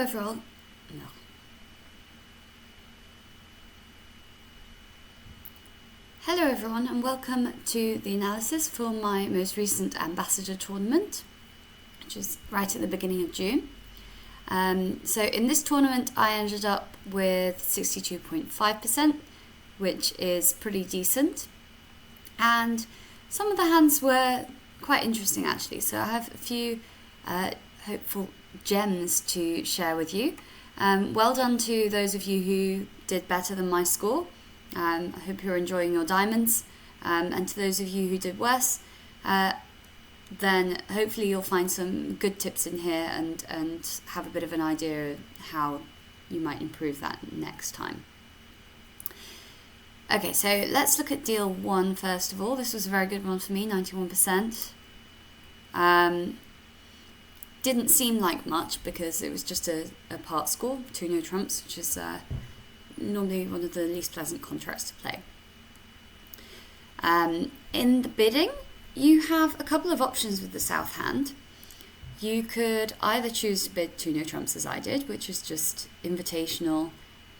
everyone. No. Hello everyone and welcome to the analysis for my most recent ambassador tournament, which is right at the beginning of June. So in this tournament I ended up with 62.5%, which is pretty decent, and some of the hands were quite interesting actually, so I have a few hopeful gems to share with you. Well done to those of you who did better than my score. I hope you're enjoying your diamonds, and to those of you who did worse, then hopefully you'll find some good tips in here and have a bit of an idea of how you might improve that next time. Okay, so let's look at deal 1 first of all. This was a very good one for me, 91%. Didn't seem like much because it was just a part score, 2 no trumps, which is normally one of the least pleasant contracts to play. In the bidding, you have a couple of options with the south hand. You could either choose to bid 2 no trumps as I did, which is just invitational.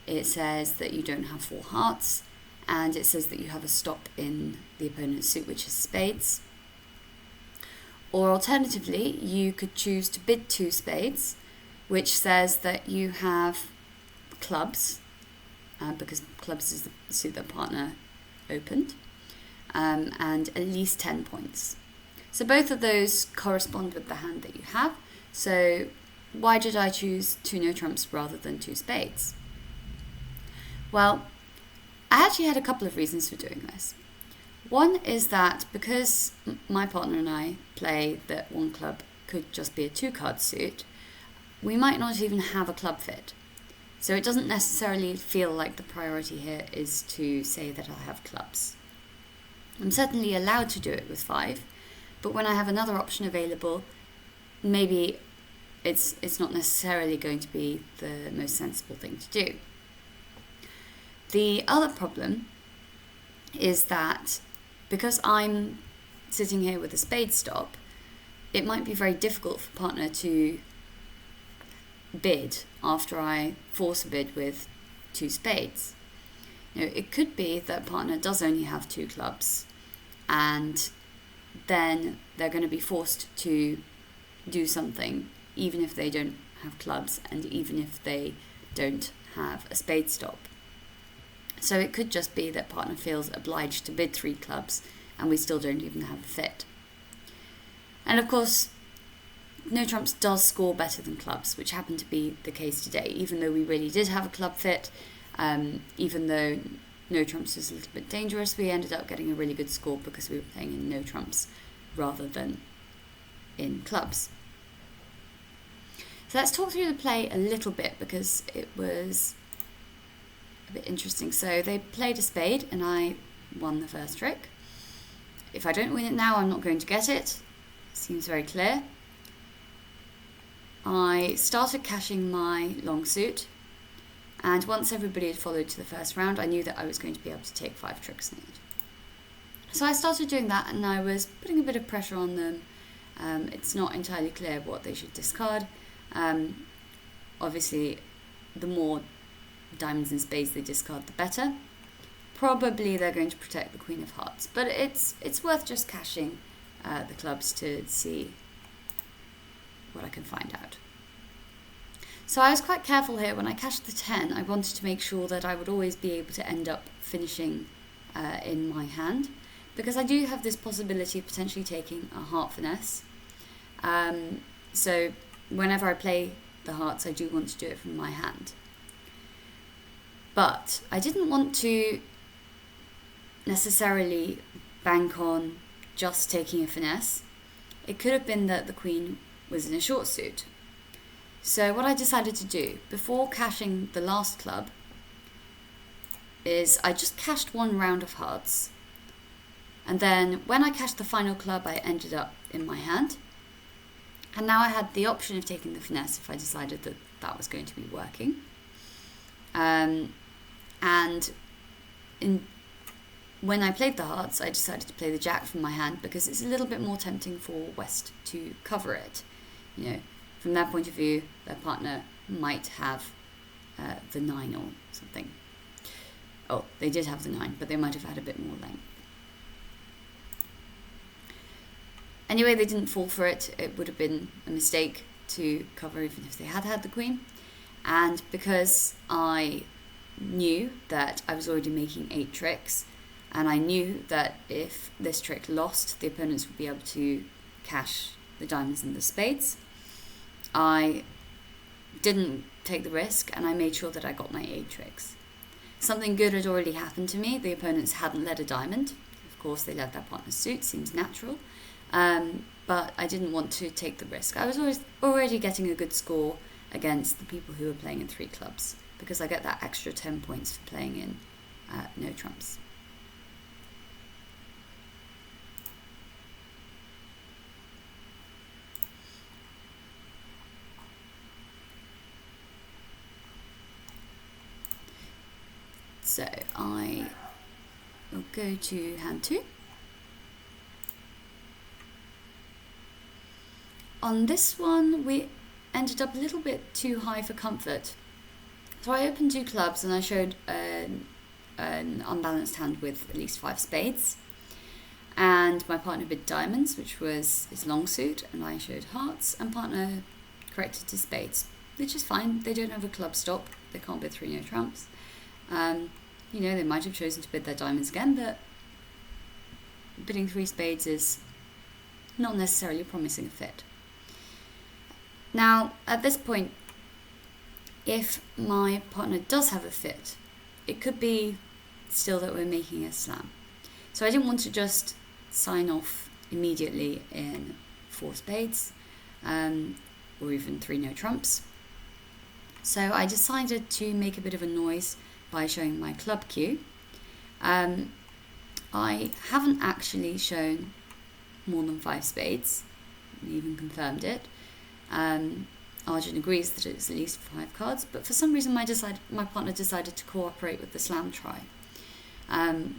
It says that you don't have 4 hearts, and it says that you have a stop in the opponent's suit, which is spades. Or alternatively, you could choose to bid 2 spades, which says that you have clubs, because clubs is the suit that partner opened, and at least 10 points. So both of those correspond with the hand that you have. So why did I choose 2 no trumps rather than 2 spades? Well, I actually had a couple of reasons for doing this. One is that because my partner and I play that one club could just be a 2-card suit, we might not even have a club fit. So it doesn't necessarily feel like the priority here is to say that I have clubs. I'm certainly allowed to do it with 5, but when I have another option available, maybe it's not necessarily going to be the most sensible thing to do. The other problem is that because I'm sitting here with a spade stop, it might be very difficult for partner to bid after I force a bid with 2 spades. It could be that partner does only have 2 clubs, and then they're going to be forced to do something even if they don't have clubs and even if they don't have a spade stop. So it could just be that partner feels obliged to bid 3 clubs and we still don't even have a fit. And of course, no trumps does score better than clubs, which happened to be the case today, even though we really did have a club fit. Even though no trumps was a little bit dangerous, we ended up getting a really good score because we were playing in no trumps rather than in clubs. So let's talk through the play a little bit because it was a bit interesting. So they played a spade and I won the first trick. If I don't win it now, I'm not going to get it. Seems very clear. I started cashing my long suit, and once everybody had followed to the first round, I knew that I was going to be able to take 5 tricks in it. So I started doing that and I was putting a bit of pressure on them. It's not entirely clear what they should discard. Obviously, the more diamonds and spades they discard, the better. Probably they're going to protect the Queen of Hearts, but it's worth just cashing the clubs to see what I can find out. So I was quite careful here. When I cashed the 10, I wanted to make sure that I would always be able to end up finishing in my hand, because I do have this possibility of potentially taking a heart finesse. So whenever I play the hearts, I do want to do it from my hand. But I didn't want to necessarily bank on just taking a finesse. It could have been that the Queen was in a short suit. So what I decided to do before cashing the last club is I just cashed 1 round of hearts, and then when I cashed the final club I ended up in my hand, and now I had the option of taking the finesse if I decided that that was going to be working. And when I played the hearts, I decided to play the jack from my hand because it's a little bit more tempting for West to cover it. From their point of view, their partner might have the 9 or something. Oh, they did have the 9, but they might have had a bit more length. Anyway, they didn't fall for it. It would have been a mistake to cover even if they had had the queen. And because I knew that I was already making 8 tricks, and I knew that if this trick lost, the opponents would be able to cash the diamonds and the spades, I didn't take the risk, and I made sure that I got my 8 tricks. Something good had already happened to me. The opponents hadn't led a diamond. Of course, they led their partner's suit, seems natural. But I didn't want to take the risk. I was already getting a good score against the people who were playing in 3 clubs, because I get that extra 10 points for playing in no trumps. So I will go to hand 2. On this one, we ended up a little bit too high for comfort. So I opened 2 clubs and I showed an unbalanced hand with at least 5 spades. And my partner bid diamonds, which was his long suit, and I showed hearts, and partner corrected to spades, which is fine. They don't have a club stop. They can't bid 3 no trumps. They might have chosen to bid their diamonds again, but bidding 3 spades is not necessarily promising a fit. Now, at this point, if my partner does have a fit, it could be still that we're making a slam. So I didn't want to just sign off immediately in 4 spades, or even 3 no trumps. So I decided to make a bit of a noise by showing my club cue. I haven't actually shown more than 5 spades. We even confirmed it. Arjun agrees that it's at least 5 cards, but for some reason my partner decided to cooperate with the slam try,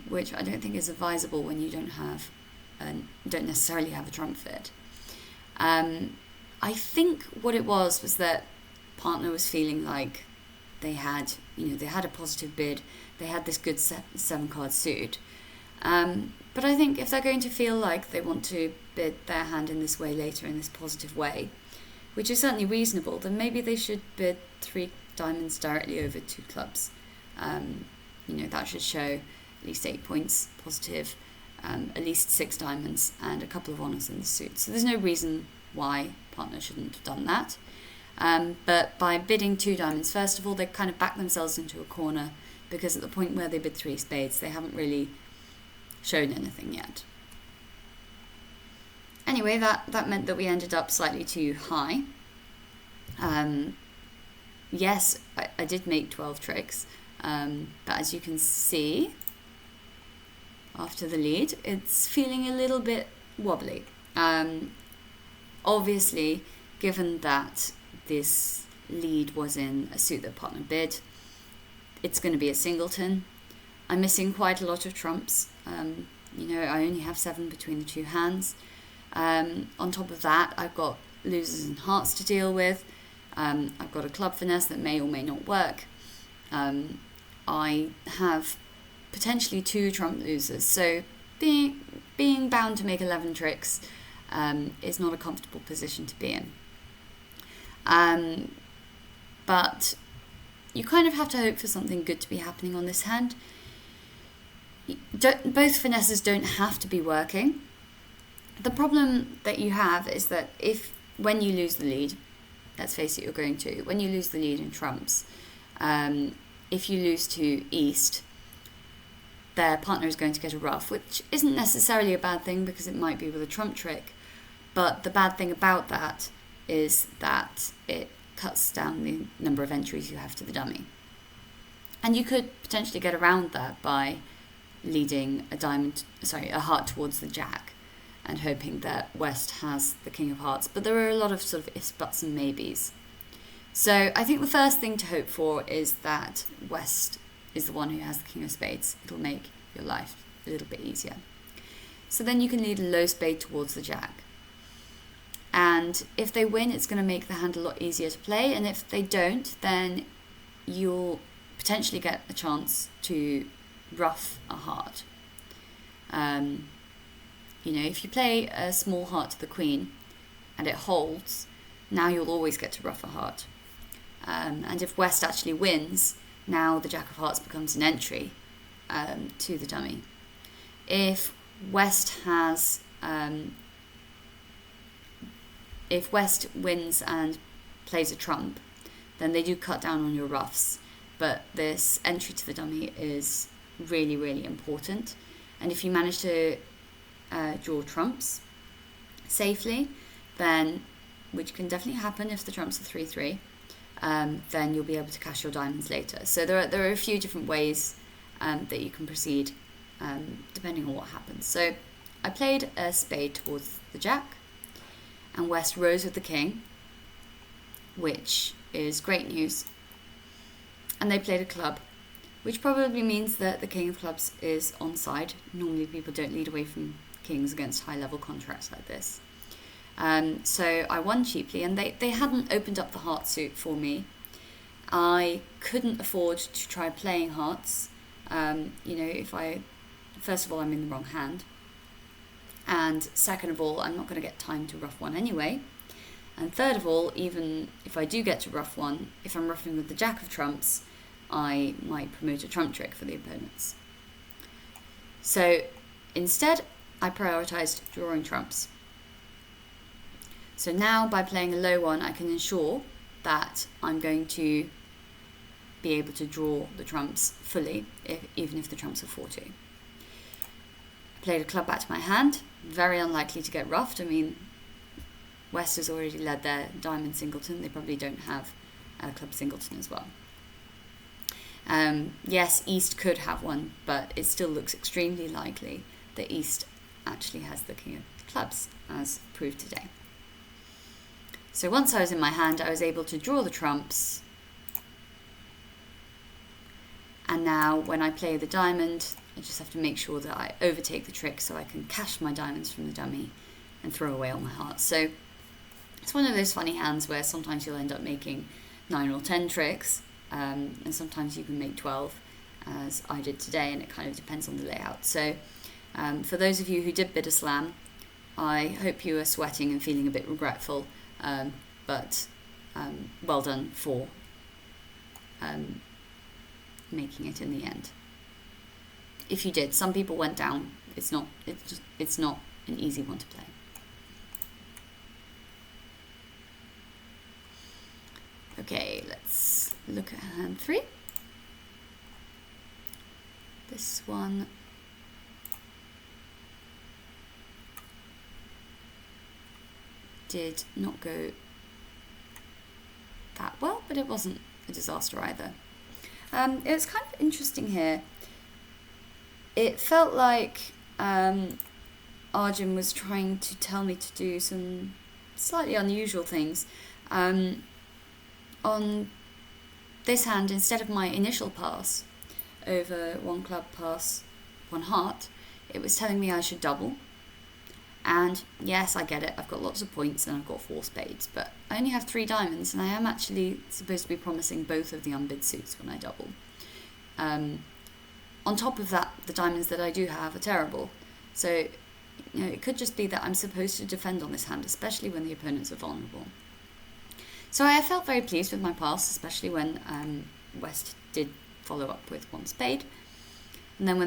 which I don't think is advisable when you don't necessarily have a trump fit. I think what it was that partner was feeling like they had a positive bid, they had this good 7-card suit. But I think if they're going to feel like they want to bid their hand in this way later, in this positive way, which is certainly reasonable, then maybe they should bid 3 diamonds directly over 2 clubs. That should show at least 8 points positive, at least 6 diamonds, and a couple of honours in the suit. So there's no reason why partner shouldn't have done that. But by bidding 2 diamonds, first of all, they kind of back themselves into a corner, because at the point where they bid 3 spades, they haven't really shown anything yet. Anyway, that meant that we ended up slightly too high. Yes, I did make 12 tricks, but as you can see, after the lead, it's feeling a little bit wobbly. Obviously, given that this lead was in a suit that partner bid, it's going to be a singleton. I'm missing quite a lot of trumps. I only have 7 between the 2 hands. On top of that, I've got losers and hearts to deal with. I've got a club finesse that may or may not work. I have potentially 2 trump losers, so being bound to make 11 tricks is not a comfortable position to be in. But you kind of have to hope for something good to be happening on this hand. Both finesses don't have to be working. The problem that you have is that when you lose the lead, let's face it, you're going to, when you lose the lead in trumps, if you lose to East, their partner is going to get a ruff, which isn't necessarily a bad thing because it might be with a trump trick, but the bad thing about that is that it cuts down the number of entries you have to the dummy. And you could potentially get around that by leading a heart towards the jack and hoping that West has the king of hearts. But there are a lot of sort of ifs, buts and maybes. So I think the first thing to hope for is that West is the one who has the king of spades. It'll make your life a little bit easier. So then you can lead a low spade towards the jack. And if they win, it's going to make the hand a lot easier to play. And if they don't, then you'll potentially get a chance to ruff a heart. If you play a small heart to the queen and it holds, now you'll always get to ruff a heart. And if West actually wins, now the Jack of Hearts becomes an entry to the dummy. If West wins and plays a trump, then they do cut down on your ruffs. But this entry to the dummy is really, really important. And if you manage to draw trumps safely, then, which can definitely happen if the trumps are 3-3, then you'll be able to cash your diamonds later. So there are a few different ways that you can proceed depending on what happens. So I played a spade towards the jack, and West rose with the king, which is great news. And they played a club, which probably means that the king of clubs is onside. Normally people don't lead away from kings against high-level contracts like this. So I won cheaply, and they hadn't opened up the heart suit for me. I couldn't afford to try playing hearts. First of all, I'm in the wrong hand. And second of all, I'm not going to get time to ruff one anyway. And third of all, even if I do get to ruff one, if I'm ruffing with the jack of trumps, I might promote a trump trick for the opponents. So instead, I prioritised drawing trumps. So now, by playing a low one, I can ensure that I'm going to be able to draw the trumps fully, even if the trumps are 4-2. I played a club back to my hand, very unlikely to get ruffed. I mean, West has already led their diamond singleton. They probably don't have a club singleton as well. Yes, East could have one, but it still looks extremely likely that East actually has the king of clubs, as proved today. So once I was in my hand, I was able to draw the trumps. And now when I play the diamond, I just have to make sure that I overtake the trick so I can cash my diamonds from the dummy and throw away all my hearts. So it's one of those funny hands where sometimes you'll end up making 9 or 10 tricks, and sometimes you can make 12, as I did today, and it kind of depends on the layout. So for those of you who did bid a slam, I hope you are sweating and feeling a bit regretful, but well done for making it in the end. If you did, some people went down. It's not an easy one to play. Okay, let's look at hand 3. This one did not go that well, but it wasn't a disaster either. It was kind of interesting here. It felt like Arjun was trying to tell me to do some slightly unusual things. On this hand, instead of my initial pass over 1 club pass 1 heart, it was telling me I should double. And yes, I get it, I've got lots of points and I've got 4 spades, but I only have 3 diamonds, and I am actually supposed to be promising both of the unbid suits when I double. On top of that, the diamonds that I do have are terrible. So, it could just be that I'm supposed to defend on this hand, especially when the opponents are vulnerable. So I felt very pleased with my pass, especially when West did follow up with 1 spade. And then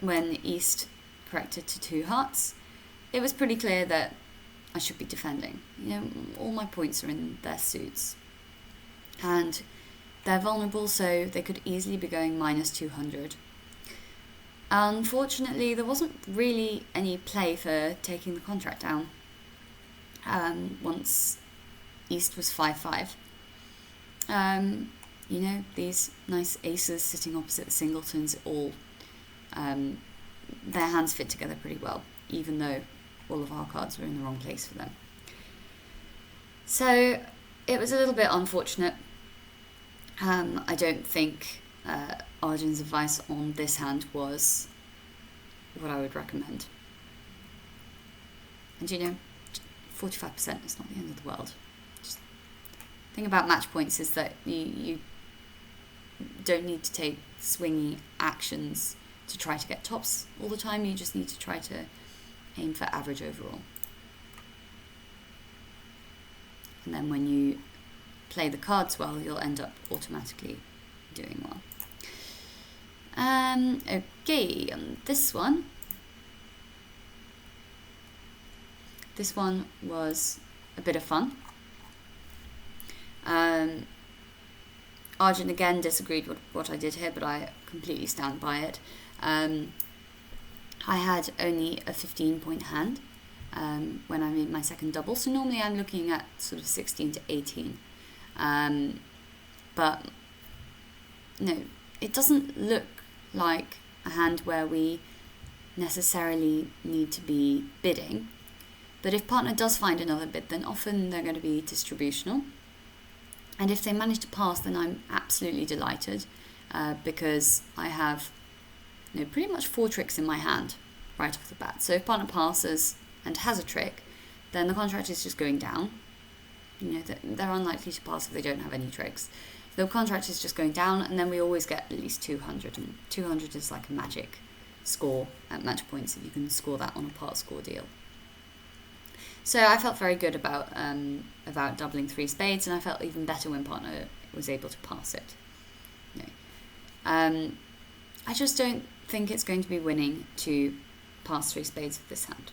when East corrected to 2 hearts, it was pretty clear that I should be defending. All my points are in their suits. And they're vulnerable, so they could easily be going minus 200. Unfortunately, there wasn't really any play for taking the contract down once East was 5-5. These nice aces sitting opposite the singletons, all their hands fit together pretty well, even though all of our cards were in the wrong place for them. So it was a little bit unfortunate. I don't think Arjun's advice on this hand was what I would recommend. And 45% is not the end of the world. Just the thing about match points is that you don't need to take swingy actions to try to get tops all the time. You just need to try to aim for average overall. And then when you play the cards well, you'll end up automatically doing well. Okay, this one was a bit of fun. Arjun again disagreed with what I did here, but I completely stand by it. I had only a 15-point hand when I made my second double, so normally I'm looking at sort of 16 to 18. But no, it doesn't look like a hand where we necessarily need to be bidding. But if partner does find another bid, then often they're going to be distributional. And if they manage to pass, then I'm absolutely delighted because I have pretty much 4 tricks in my hand right off the bat. So if partner passes and has a trick, then the contract is just going down. They're unlikely to pass if they don't have any tricks. The contract is just going down, and then we always get at least 200. And 200 is like a magic score at match points if you can score that on a part score deal. So I felt very good about doubling 3 spades, and I felt even better when partner was able to pass it. I just don't think it's going to be winning to pass 3 spades with this hand.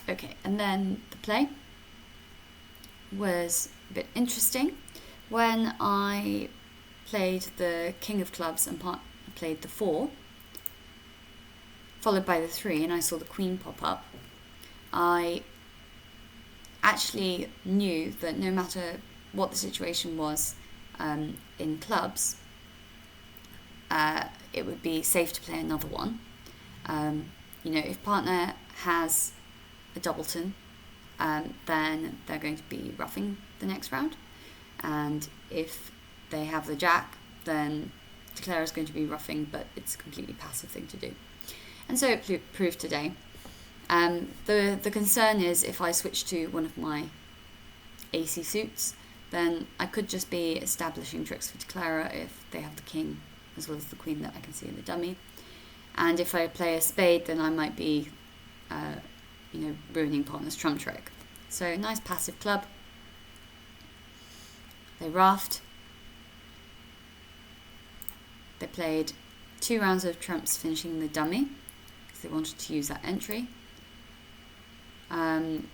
Okay, and then the play was a bit interesting. When I played the king of clubs and played the 4, followed by the 3, and I saw the queen pop up, I actually knew that no matter what the situation was in clubs, it would be safe to play another one. If partner has a doubleton, then they're going to be roughing the next round, and if they have the jack, then declare is going to be roughing, but it's a completely passive thing to do. And so it proved today. The concern is if I switch to one of my AC suits, then I could just be establishing tricks for declarer if they have the king as well as the queen that I can see in the dummy. And if I play a spade, then I might be ruining partner's trump trick. So nice passive club. They raft. They played 2 rounds of trumps finishing the dummy because they wanted to use that entry. I'm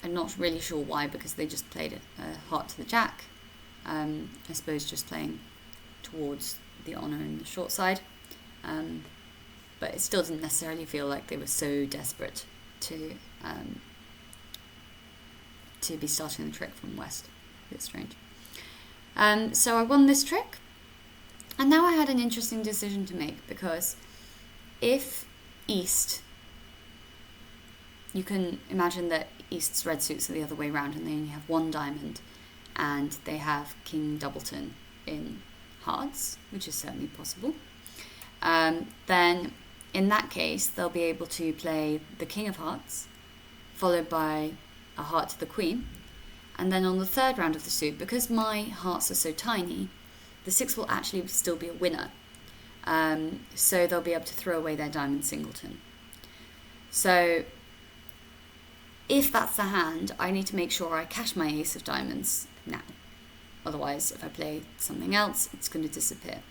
not really sure why, because they just played a heart to the jack. I suppose just playing towards the honour and the short side. But it still didn't necessarily feel like they were so desperate to be starting the trick from west. A bit strange. So I won this trick, and now I had an interesting decision to make, because if east, you can imagine that east's red suits are the other way around and they only have 1 diamond, and they have king doubleton in hearts, which is certainly possible. Then in that case, they'll be able to play the king of hearts, followed by a heart to the queen. And then on the 3rd round of the suit, because my hearts are so tiny, the 6 will actually still be a winner. So they'll be able to throw away their diamond singleton. So if that's the hand, I need to make sure I cash my ace of diamonds now. Otherwise, if I play something else, it's going to disappear.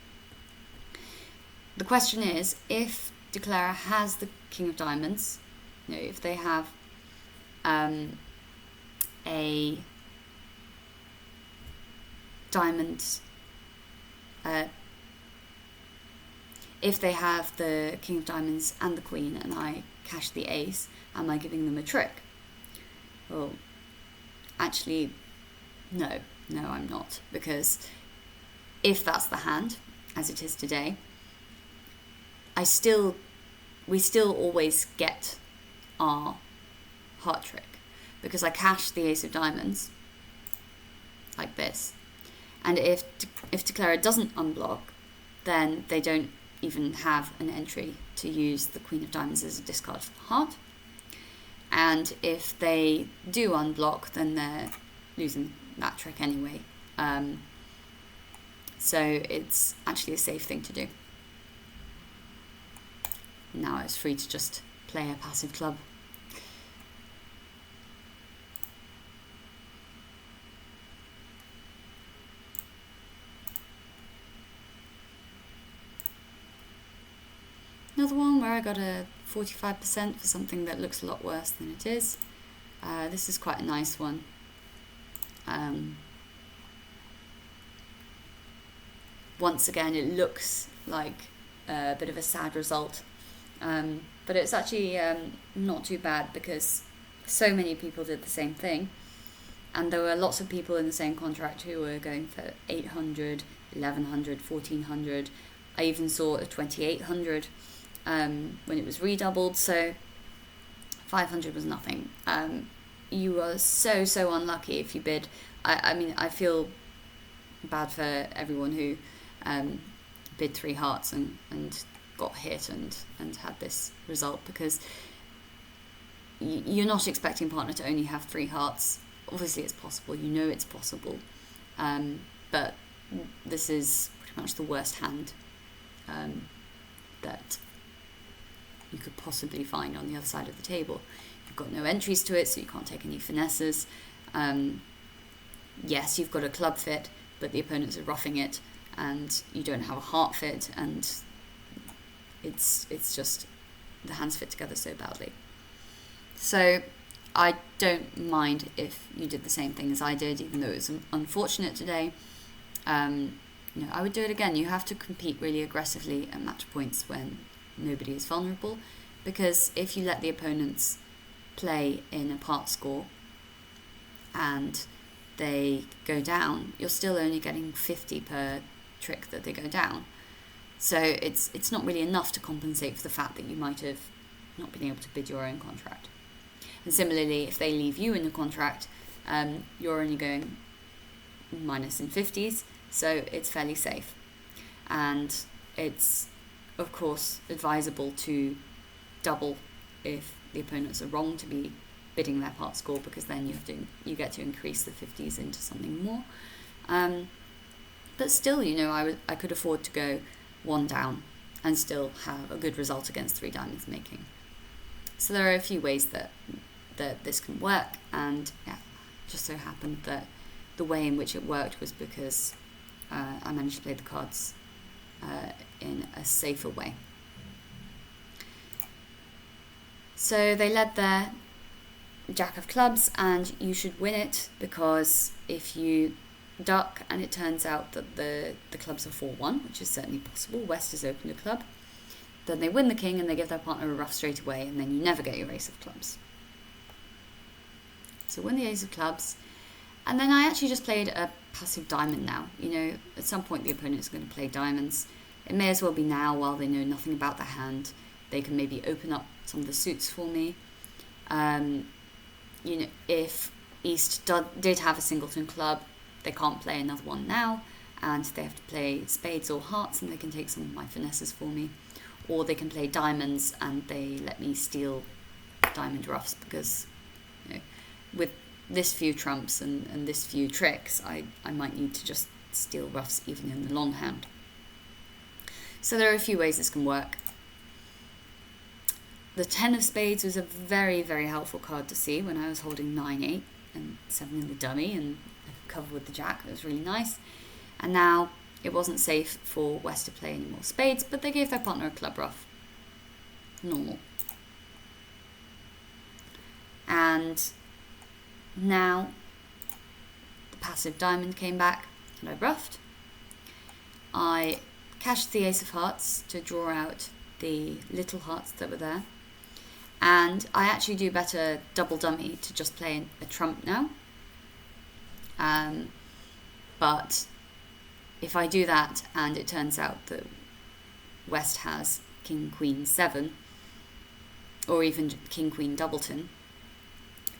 The question is, if declarer has the king of diamonds, if they have a diamond, if they have the king of diamonds and the queen, and I cash the ace, am I giving them a trick? Well, actually, no, I'm not, because if that's the hand, as it is today, we still always get our heart trick, because I cash the ace of diamonds like this, and if declarer doesn't unblock, then they don't even have an entry to use the Queen of Diamonds as a discard for the heart. And if they do unblock, then they're losing that trick anyway. So it's actually a safe thing to do. Now it's free to just play a passive club. Another one where I got a 45% for something that looks a lot worse than it is. This is quite a nice one. Once again, it looks like a bit of a sad result, but it's actually not too bad because so many people did the same thing, and there were lots of people in the same contract who were going for 800, 1100, 1400. I even saw a 2800 when it was redoubled, so 500 was nothing. You were so unlucky if you bid. I mean, I feel bad for everyone who bid 3 hearts and got hit and had this result, because you're not expecting partner to only have 3 hearts. Obviously it's possible, you know it's possible, but this is pretty much the worst hand that you could possibly find on the other side of the table. You've got no entries to it, so you can't take any finesses. Yes, you've got a club fit, but the opponents are roughing it, and you don't have a heart fit, and it's just the hands fit together so badly. So I don't mind if you did the same thing as I did, even though it was unfortunate today. I would do it again. You have to compete really aggressively at match points when nobody is vulnerable, because if you let the opponents play in a part score and they go down, you're still only getting 50 per trick that they go down. So it's not really enough to compensate for the fact that you might have not been able to bid your own contract. And similarly, if they leave you in the contract, you're only going minus in 50s, so it's fairly safe. And it's, of course, advisable to double if the opponents are wrong to be bidding their part score, because then you get to increase the 50s into something more. But still, I could afford to go 1 down and still have a good result against 3 diamonds making. So there are a few ways that this can work, and just so happened that the way in which it worked was because I managed to play the cards in a safer way. So they led their Jack of Clubs, and you should win it, because if you duck and it turns out that the clubs are 4-1, which is certainly possible, West has opened a club, then they win the king and they give their partner a ruff straight away, and then you never get your ace of clubs. So win the ace of clubs, and then I actually just played a passive diamond now. At some point the opponent is going to play diamonds. It may as well be now while they know nothing about their hand. They can maybe open up some of the suits for me. If East did have a singleton club, they can't play another one now, and they have to play spades or hearts, and they can take some of my finesses for me. Or they can play diamonds and they let me steal diamond ruffs, because with this few trumps and this few tricks, I might need to just steal ruffs even in the long hand. So there are a few ways this can work. The 10 of spades was a very, very helpful card to see when I was holding 9-8 and 7 in the dummy and covered with the jack. It was really nice. And now it wasn't safe for West to play any more spades, but they gave their partner a club ruff. Normal. And now the passive diamond came back and I ruffed. I cashed the ace of hearts to draw out the little hearts that were there. And I actually do better double dummy to just play a trump now. But if I do that and it turns out that West has King, Queen, 7, or even King, Queen, doubleton,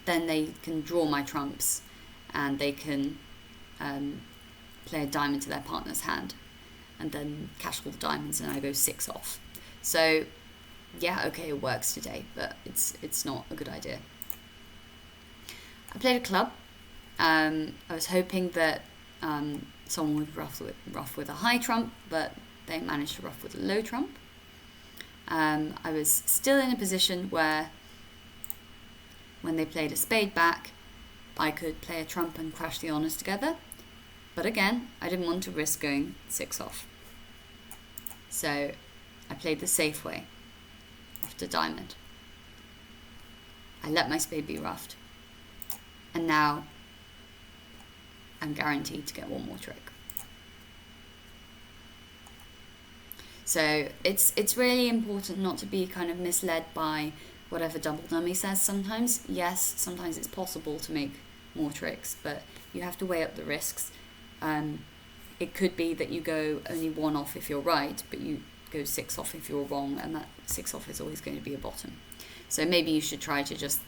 then they can draw my trumps and they can play a diamond to their partner's hand. and then cash all the diamonds, and I go 6 off. So yeah, okay, it works today, but it's not a good idea. I played a club. I was hoping that someone would ruff with a high trump, but they managed to ruff with a low trump. I was still in a position where, when they played a spade back, I could play a trump and crash the honours together. But again, I didn't want to risk going 6 off. So I played the safe way, after diamond. I let my spade be ruffed. And now I'm guaranteed to get one more trick. So it's really important not to be kind of misled by whatever double dummy says sometimes. Yes, sometimes it's possible to make more tricks, but you have to weigh up the risks. It could be that you go only 1 off if you're right, but you go 6 off if you're wrong, and that 6 off is always going to be a bottom. So maybe you should try to just,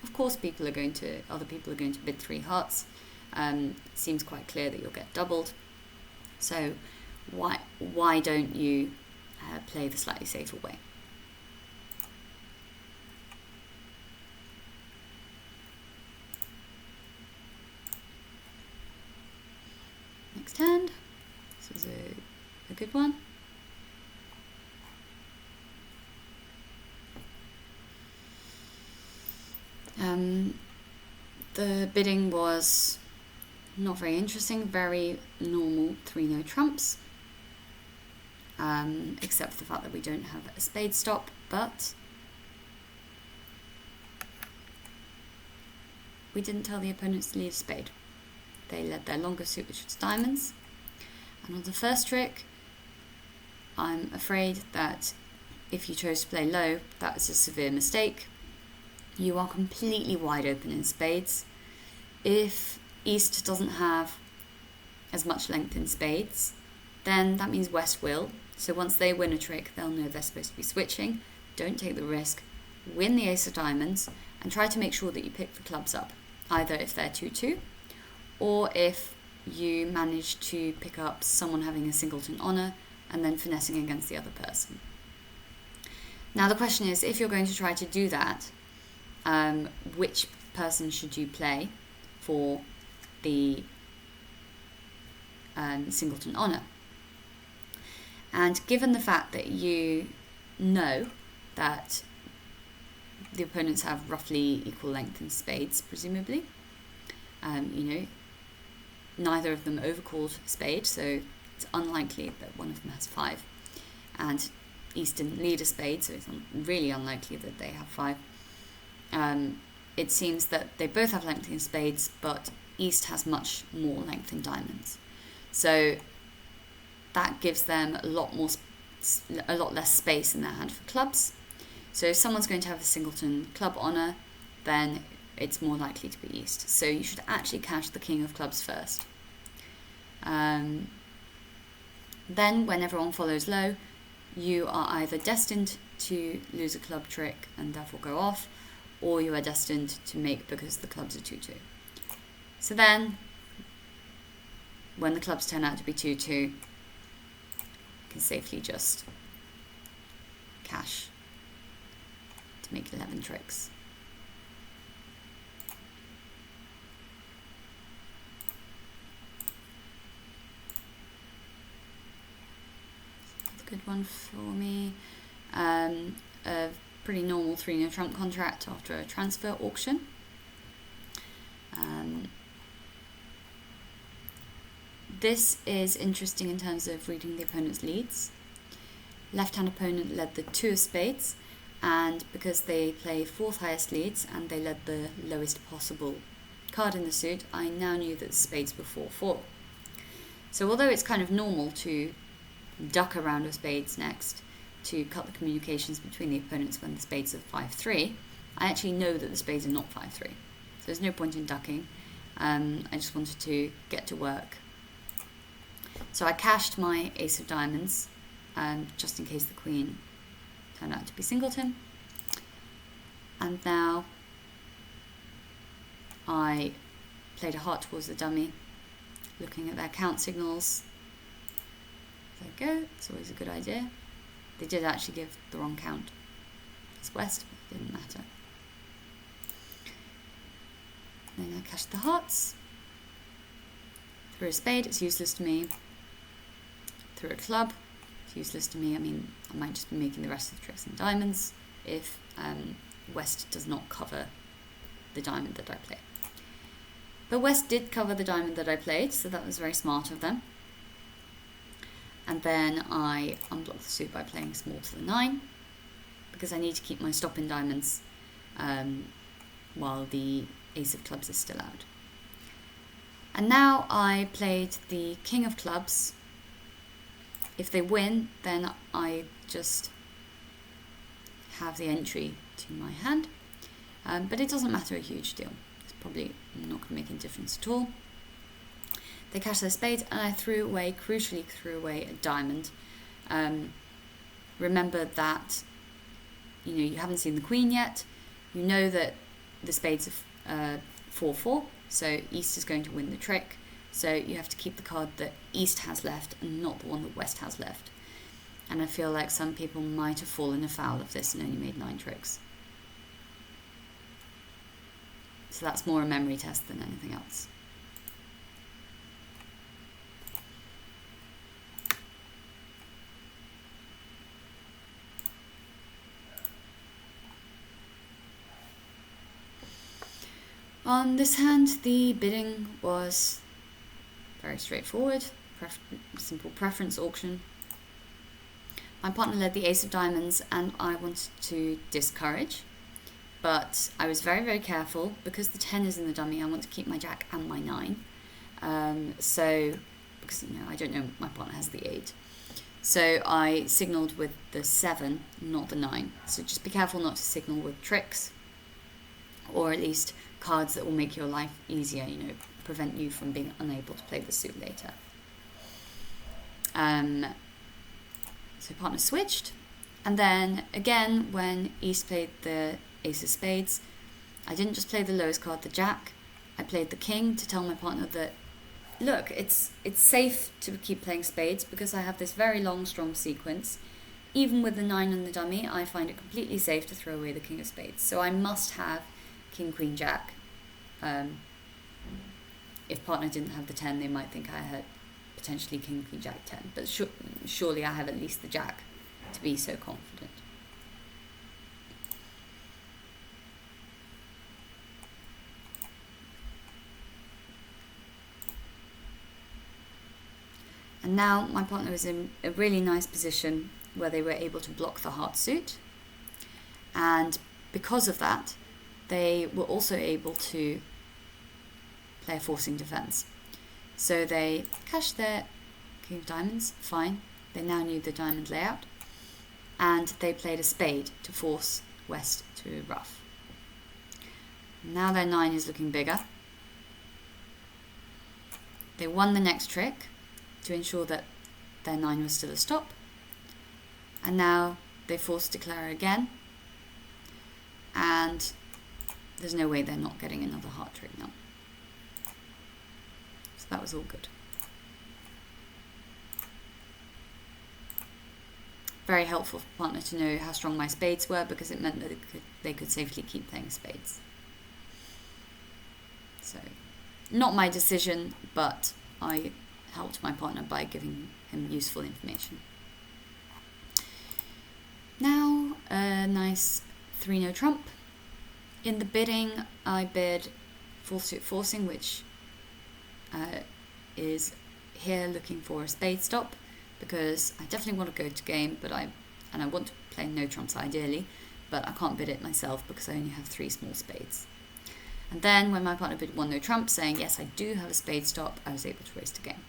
of course other people are going to bid 3 hearts. It seems quite clear that you'll get doubled. So why don't you play the slightly safer way? Next hand. This is a good one. The bidding was not very interesting, very normal 3-no trumps, except for the fact that we don't have a spade stop, but we didn't tell the opponents to lead a spade. They led their longer suit, which was diamonds. And on the first trick, I'm afraid that if you chose to play low, that was a severe mistake. You are completely wide open in spades. If East doesn't have as much length in spades, then that means West will. So once they win a trick, they'll know they're supposed to be switching. Don't take the risk. Win the ace of diamonds and try to make sure that you pick the clubs up, either if they're 2-2 or if you manage to pick up someone having a singleton honour and then finessing against the other person. Now the question is, if you're going to try to do that, which person should you play for the singleton honour? And given the fact that you know that the opponents have roughly equal length in spades, presumably, neither of them overcalled spade, so it's unlikely that one of them has 5. And East didn't lead a spade, so it's really unlikely that they have 5. It seems that they both have length in spades, but East has much more length in diamonds. So that gives them a lot less space in their hand for clubs. So if someone's going to have a singleton club honour, then it's more likely to be East. So you should actually cash the king of clubs first. Then when everyone follows low, you are either destined to lose a club trick and therefore go off, or you are destined to make because the clubs are 2-2. So then, when the clubs turn out to be 2-2, you can safely just cash to make 11 tricks. That's a good one for me. A pretty normal 3-no trump contract after a transfer auction. This is interesting in terms of reading the opponent's leads. Left-hand opponent led the 2 of spades, and because they play 4th highest leads and they led the lowest possible card in the suit, I now knew that the spades were 4-4. So although it's kind of normal to duck a round of spades next to cut the communications between the opponents when the spades are 5-3, I actually know that the spades are not 5-3. So there's no point in ducking. I just wanted to get to work. So I cashed my ace of diamonds, just in case the queen turned out to be singleton. And now I played a heart towards the dummy, looking at their count signals. There we go, it's always a good idea. They did actually give the wrong count. It's West, but it didn't matter. Then I cashed the hearts. Through a spade, it's useless to me. Through a club, it's useless to me. I mean, I might just be making the rest of the tricks in diamonds if West does not cover the diamond that I play. But West did cover the diamond that I played, so that was very smart of them. And then I unblock the suit by playing small to the 9, because I need to keep my stop in diamonds while the ace of clubs is still out. And now I played the king of clubs. If they win, then I just have the entry to my hand. But it doesn't matter a huge deal. It's probably not going to make any difference at all. They cashed their spades, and I crucially threw away a diamond. Remember that, you haven't seen the queen yet. You know that the spades are 4-4, so East is going to win the trick. So you have to keep the card that East has left and not the one that West has left. And I feel like some people might have fallen afoul of this and only made 9 tricks. So that's more a memory test than anything else. On this hand, the bidding was very straightforward, simple preference auction. My partner led the ace of diamonds and I wanted to discourage, but I was very, very careful because the 10 is in the dummy. I want to keep my jack and my 9. So, because I don't know, my partner has the 8. So I signaled with the 7, not the 9. So just be careful not to signal with tricks, or at least cards that will make your life easier, prevent you from being unable to play the suit later. So partner switched, and then again when East played the ace of spades, I didn't just play the lowest card, the jack. I played the king to tell my partner that, look, it's safe to keep playing spades because I have this very long, strong sequence. Even with the 9 and the dummy, I find it completely safe to throw away the king of spades. So I must have king, queen, jack. If partner didn't have the 10, they might think I had potentially king, queen, jack, 10. But surely I have at least the jack to be so confident. And now my partner was in a really nice position where they were able to block the heart suit. And because of that, they were also able to play a forcing defense. So they cashed their king of diamonds, fine. They now knew the diamond layout. And they played a spade to force West to ruff. Now their 9 is looking bigger. They won the next trick to ensure that their 9 was still a stop. And now they forced declare again. And there's no way they're not getting another heart trick now. So that was all good. Very helpful for partner to know how strong my spades were, because it meant that they could safely keep playing spades. So, not my decision, but I helped my partner by giving him useful information. Now, a nice 3-no trump. In the bidding, I bid full suit forcing, which is here looking for a spade stop, because I definitely want to go to game, and I want to play no trumps ideally, but I can't bid it myself because I only have 3 small spades. And then when my partner bid 1 no trump, saying yes, I do have a spade stop, I was able to raise to game.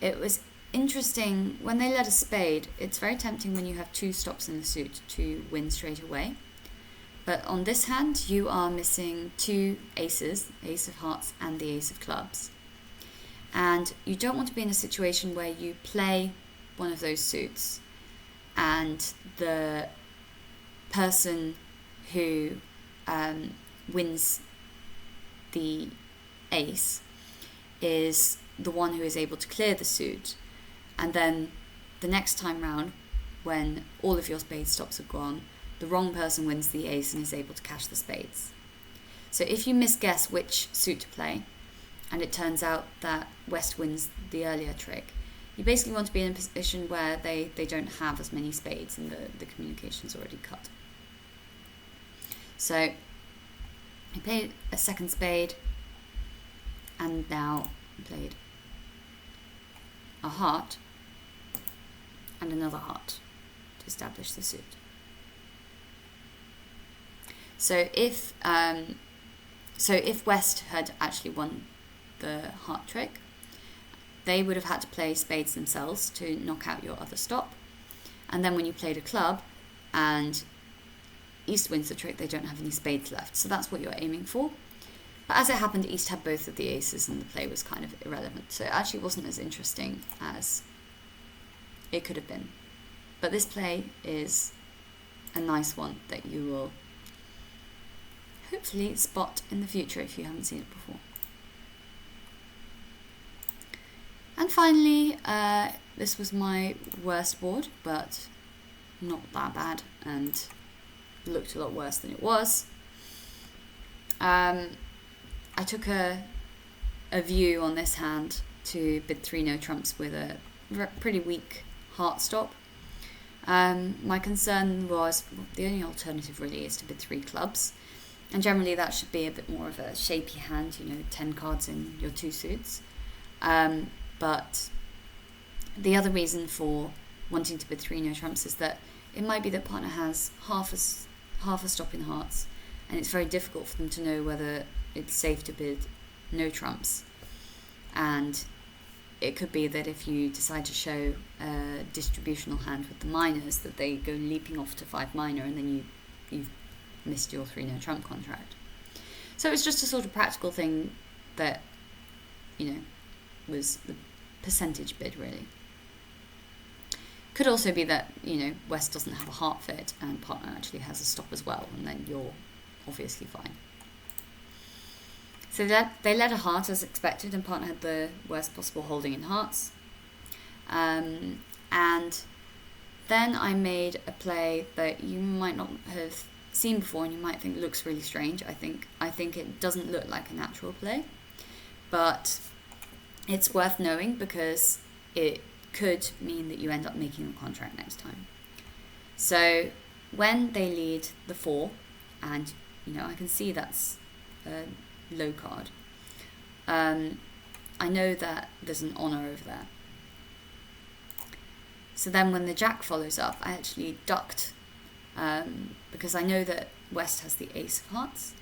It was interesting, when they led a spade, it's very tempting when you have 2 stops in the suit to win straight away. But on this hand, you are missing 2 aces, ace of hearts and the ace of clubs. And you don't want to be in a situation where you play one of those suits and the person who wins the ace is the one who is able to clear the suit. And then the next time round, when all of your spade stops have gone, the wrong person wins the ace and is able to cash the spades. So if you misguess which suit to play, and it turns out that West wins the earlier trick, you basically want to be in a position where they don't have as many spades and the communication's already cut. So I played a second spade, and now played a heart and another heart to establish the suit. So if West had actually won the heart trick, they would have had to play spades themselves to knock out your other stop. And then when you played a club and East wins the trick, they don't have any spades left. So that's what you're aiming for. But as it happened, East had both of the aces and the play was kind of irrelevant. So it actually wasn't as interesting as it could have been. But this play is a nice one that you will hopefully spot in the future if you haven't seen it before. And finally, this was my worst board, but not that bad and looked a lot worse than it was. I took a view on this hand to bid 3 no trumps with a pretty weak heart stop. My concern was the only alternative really is to bid 3 clubs, and generally that should be a bit more of a shapy hand, 10 cards in your 2 suits. But the other reason for wanting to bid 3 no trumps is that it might be that partner has half a stop in hearts, and it's very difficult for them to know whether it's safe to bid no trumps. And it could be that if you decide to show a distributional hand with the minors, that they go leaping off to 5 minor, and then you've missed your 3 no trump contract. So it's just a sort of practical thing that, was the percentage bid really. Could also be that, West doesn't have a heart fit and partner actually has a stop as well, and then you're obviously fine. So they led a heart as expected, and partner had the worst possible holding in hearts. And then I made a play that you might not have seen before, and you might think looks really strange. I think it doesn't look like a natural play, but it's worth knowing because it could mean that you end up making a contract next time. So when they lead the 4, and I can see that's a low card, I know that there's an honor over there. So then when the Jack follows up, I actually ducked, because I know that West has the ace of hearts,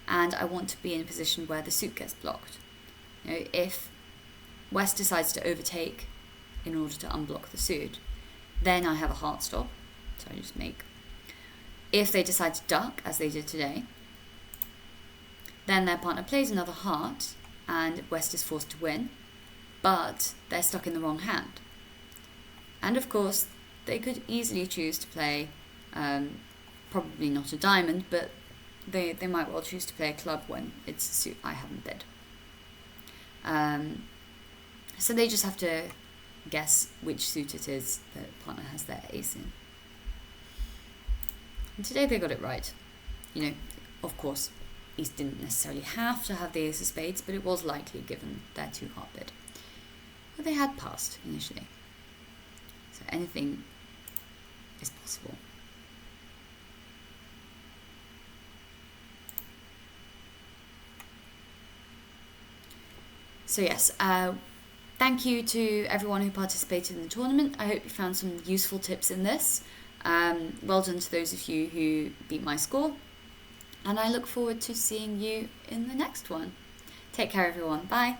and I want to be in a position where the suit gets blocked. If West decides to overtake in order to unblock the suit, then I have a heart stop, so I just make. If they decide to duck, as they did today, then their partner plays another heart, and West is forced to win, but they're stuck in the wrong hand. And of course, they could easily choose to play, probably not a diamond, but they might well choose to play a club when it's a suit I haven't bid. So they just have to guess which suit it is that partner has their ace in. And today they got it right. Of course, East didn't necessarily have to have the ace of spades, but it was likely given their 2 heart bid. But they had passed initially. So anything is possible. So yes, thank you to everyone who participated in the tournament. I hope you found some useful tips in this. Well done to those of you who beat my score. And I look forward to seeing you in the next one. Take care, everyone. Bye.